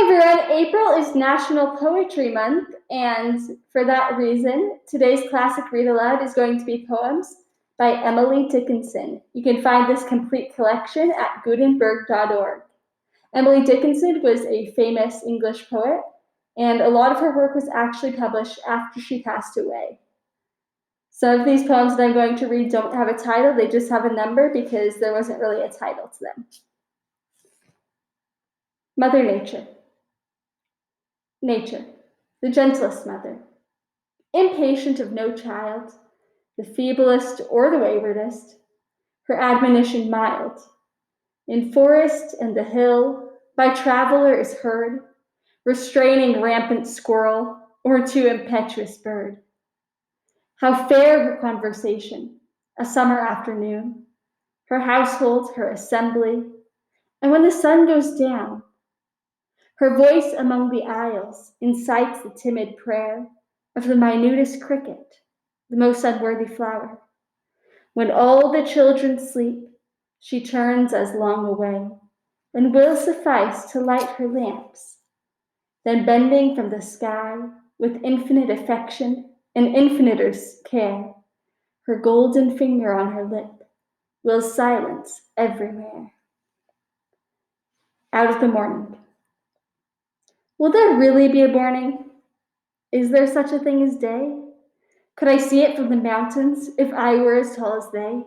everyone, April is National Poetry Month, and for that reason, today's classic read aloud is going to be poems by Emily Dickinson. You can find this complete collection at gutenberg.org. Emily Dickinson was a famous English poet, and a lot of her work was actually published after she passed away. Some of these poems that I'm going to read don't have a title, they just have a number because there wasn't really a title to them. Mother Nature. Nature, the gentlest mother, impatient of no child, the feeblest or the waywardest, her admonition mild. In forest and the hill, by traveler is heard, restraining rampant squirrel or too impetuous bird. How fair her conversation, a summer afternoon, her household, her assembly, and when the sun goes down, her voice among the aisles incites the timid prayer of the minutest cricket, the most unworthy flower. When all the children sleep, she turns as long away, and will suffice to light her lamps. Then bending from the sky with infinite affection and infiniter care, her golden finger on her lip will silence everywhere. Out of the morning. Will there really be a morning? Is there such a thing as day? Could I see it from the mountains if I were as tall as they?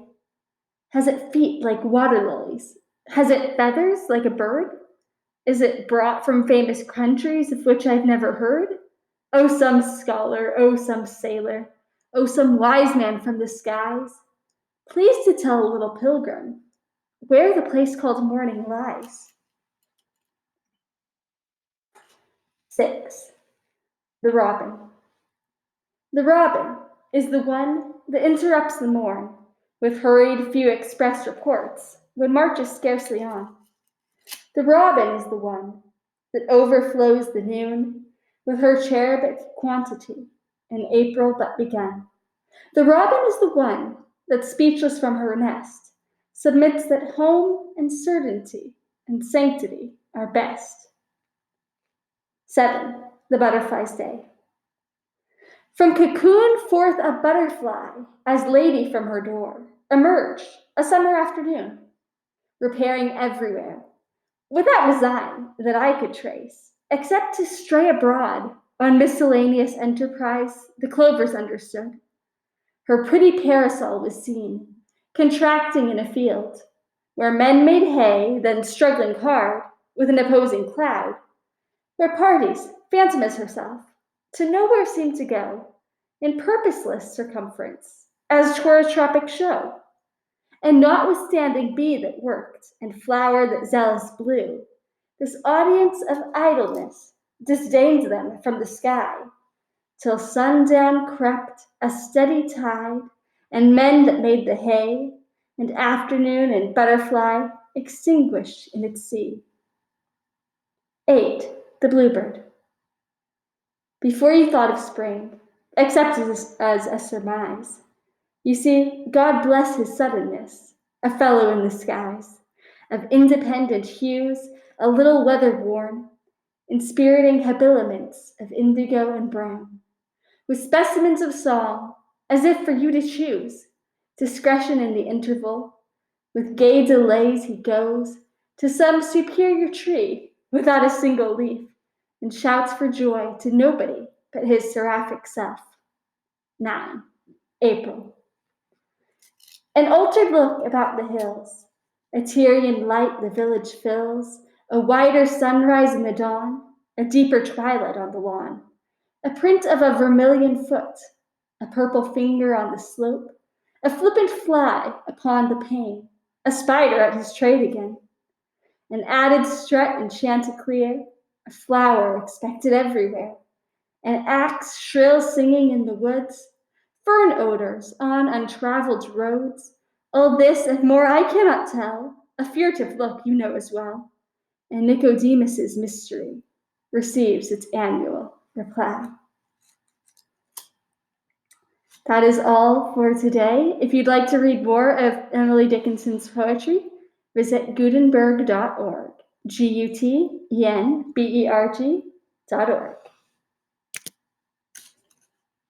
Has it feet like water lilies? Has it feathers like a bird? Is it brought from famous countries of which I've never heard? Oh, some scholar, oh, some sailor, oh, some wise man from the skies, please to tell a little pilgrim where the place called morning lies. 6. The robin. The robin is the one that interrupts the morn with hurried few express reports when March is scarcely on. The robin is the one that overflows the noon with her cherubic quantity in April but begun. The robin is the one that, speechless from her nest, submits that home and certainty and sanctity are best. 7. The butterfly's day. From cocoon forth a butterfly, as lady from her door, emerged a summer afternoon, repairing everywhere, without design that I could trace, except to stray abroad on miscellaneous enterprise the clovers understood. Her pretty parasol was seen, contracting in a field, where men made hay, then struggling hard with an opposing cloud, where parties, phantom as herself, to nowhere seemed to go, in purposeless circumference, as 'twere a tropic show. And notwithstanding bee that worked, and flower that zealous blew, this audience of idleness disdained them from the sky, till sundown crept a steady tide, and men that made the hay, and afternoon and butterfly extinguished in its sea. 8. The bluebird. Before you thought of spring, except as a surmise, you see, God bless his suddenness, a fellow in the skies, of independent hues, a little weather-worn, inspiriting habiliments of indigo and brown, with specimens of song, as if for you to choose, discretion in the interval, with gay delays he goes to some superior tree without a single leaf, and shouts for joy to nobody but his seraphic self. 9. April. An altered look about the hills, a Tyrian light the village fills, a wider sunrise in the dawn, a deeper twilight on the lawn, a print of a vermilion foot, a purple finger on the slope, a flippant fly upon the pane, a spider at his trade again, an added strut in chanticleer, a flower expected everywhere, an axe shrill singing in the woods, fern odors on untraveled roads, all this and more I cannot tell, a furtive look you know as well, and Nicodemus's mystery receives its annual reply. That is all for today. If you'd like to read more of Emily Dickinson's poetry, visit gutenberg.org. gutenberg.org.